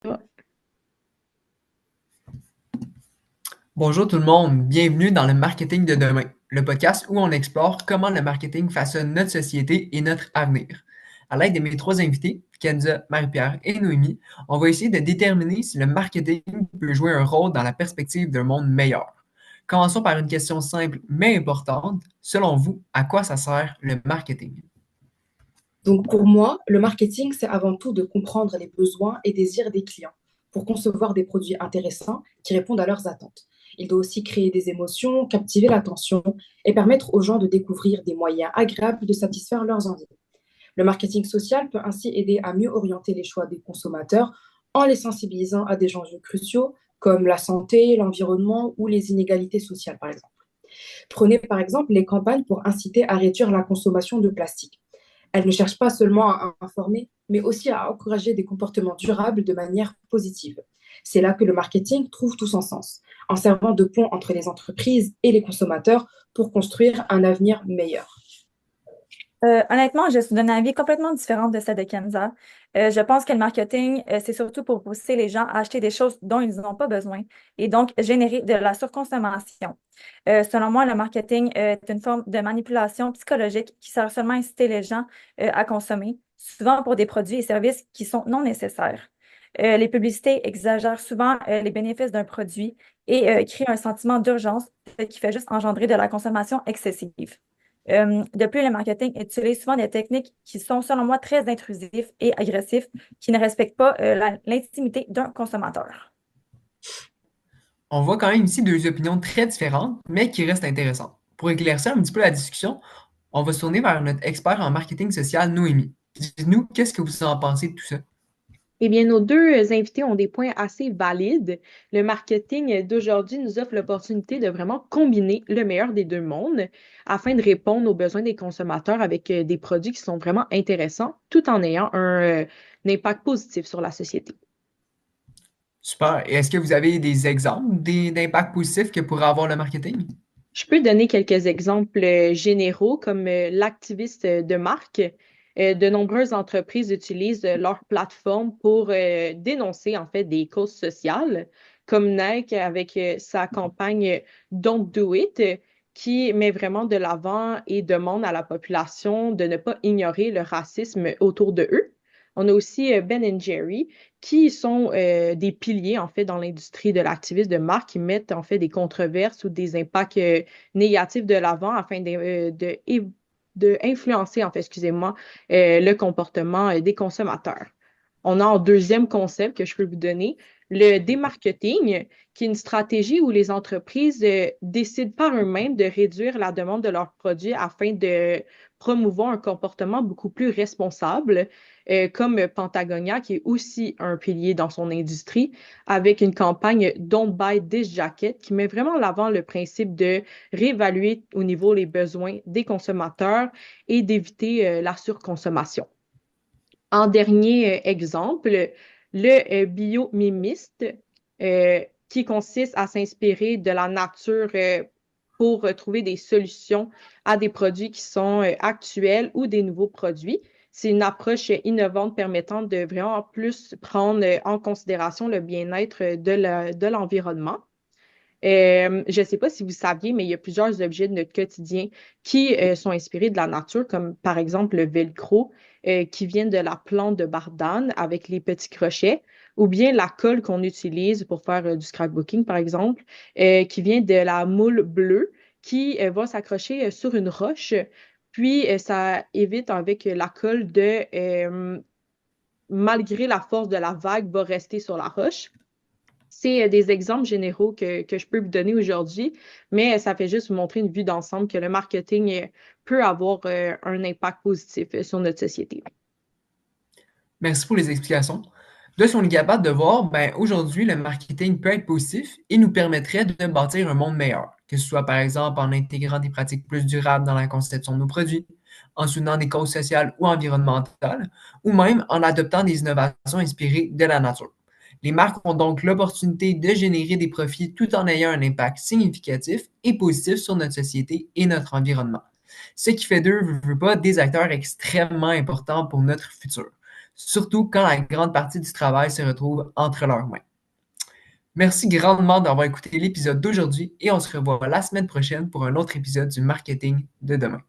Ouais. Bonjour tout le monde, bienvenue dans le Marketing de demain, le podcast où on explore comment le marketing façonne notre société et notre avenir. À l'aide de mes trois invités, Kenza, Marie-Pierre et Noémie, on va essayer de déterminer si le marketing peut jouer un rôle dans la perspective d'un monde meilleur. Commençons par une question simple mais importante. Selon vous, à quoi ça sert le marketing? Donc pour moi, le marketing, c'est avant tout de comprendre les besoins et désirs des clients pour concevoir des produits intéressants qui répondent à leurs attentes. Il doit aussi créer des émotions, captiver l'attention et permettre aux gens de découvrir des moyens agréables de satisfaire leurs envies. Le marketing social peut ainsi aider à mieux orienter les choix des consommateurs en les sensibilisant à des enjeux cruciaux comme la santé, l'environnement ou les inégalités sociales, par exemple. Prenez par exemple les campagnes pour inciter à réduire la consommation de plastique. Elles ne cherchent pas seulement à informer, mais aussi à encourager des comportements durables de manière positive. C'est là que le marketing trouve tout son sens, en servant de pont entre les entreprises et les consommateurs pour construire un avenir meilleur. Honnêtement, je suis d'un avis complètement différent de celle de Kenza. Je pense que le marketing, c'est surtout pour pousser les gens à acheter des choses dont ils n'ont pas besoin et donc générer de la surconsommation. Selon moi, le marketing est une forme de manipulation psychologique qui sert seulement à inciter les gens à consommer, souvent pour des produits et services qui sont non nécessaires. Les publicités exagèrent souvent les bénéfices d'un produit et créent un sentiment d'urgence qui fait juste engendrer de la consommation excessive. De plus, le marketing utilise souvent des techniques qui sont, selon moi, très intrusives et agressives, qui ne respectent pas l'intimité d'un consommateur. On voit quand même ici deux opinions très différentes, mais qui restent intéressantes. Pour éclaircir un petit peu la discussion, on va se tourner vers notre expert en marketing social, Noémie. Dites-nous, qu'est-ce que vous en pensez de tout ça? Eh bien, nos deux invités ont des points assez valides. Le marketing d'aujourd'hui nous offre l'opportunité de vraiment combiner le meilleur des deux mondes afin de répondre aux besoins des consommateurs avec des produits qui sont vraiment intéressants tout en ayant un impact positif sur la société. Super. Et est-ce que vous avez des exemples d'impacts positifs que pourrait avoir le marketing? Je peux donner quelques exemples généraux comme l'activiste de marque. De nombreuses entreprises utilisent leur plateforme pour dénoncer en fait des causes sociales, comme Nike avec sa campagne Don't Do It, qui met vraiment de l'avant et demande à la population de ne pas ignorer le racisme autour de eux. On a aussi Ben Jerry, qui sont des piliers en fait dans l'industrie de l'activisme de marque, qui mettent en fait des controverses ou des impacts négatifs de l'avant afin de influencer en fait, excusez-moi, le comportement des consommateurs. On a un deuxième concept que je peux vous donner, le démarketing, qui est une stratégie où les entreprises décident par eux-mêmes de réduire la demande de leurs produits afin de promouvoir un comportement beaucoup plus responsable, comme Patagonia, qui est aussi un pilier dans son industrie, avec une campagne Don't Buy This Jacket, qui met vraiment en avant le principe de réévaluer au niveau les besoins des consommateurs et d'éviter la surconsommation. En dernier exemple, le biomimiste, qui consiste à s'inspirer de la nature pour trouver des solutions à des produits qui sont actuels ou des nouveaux produits. C'est une approche innovante permettant de vraiment plus prendre en considération le bien-être de l'environnement. Je ne sais pas si vous saviez, mais il y a plusieurs objets de notre quotidien qui sont inspirés de la nature, comme par exemple le velcro qui vient de la plante de bardane avec les petits crochets, ou bien la colle qu'on utilise pour faire du scrapbooking, par exemple, qui vient de la moule bleue qui va s'accrocher sur une roche, puis ça évite avec la colle malgré la force de la vague, va rester sur la roche. C'est des exemples généraux que je peux vous donner aujourd'hui, mais ça fait juste vous montrer une vue d'ensemble que le marketing peut avoir un impact positif sur notre société. Merci pour les explications. De ce qu'on est capable de voir, ben, aujourd'hui, le marketing peut être positif et nous permettrait de bâtir un monde meilleur, que ce soit par exemple en intégrant des pratiques plus durables dans la conception de nos produits, en soutenant des causes sociales ou environnementales, ou même en adoptant des innovations inspirées de la nature. Les marques ont donc l'opportunité de générer des profits tout en ayant un impact significatif et positif sur notre société et notre environnement. Ce qui fait d'eux, je veux pas, des acteurs extrêmement importants pour notre futur. surtout quand la grande partie du travail se retrouve entre leurs mains. Merci grandement d'avoir écouté l'épisode d'aujourd'hui et on se revoit la semaine prochaine pour un autre épisode du marketing de demain.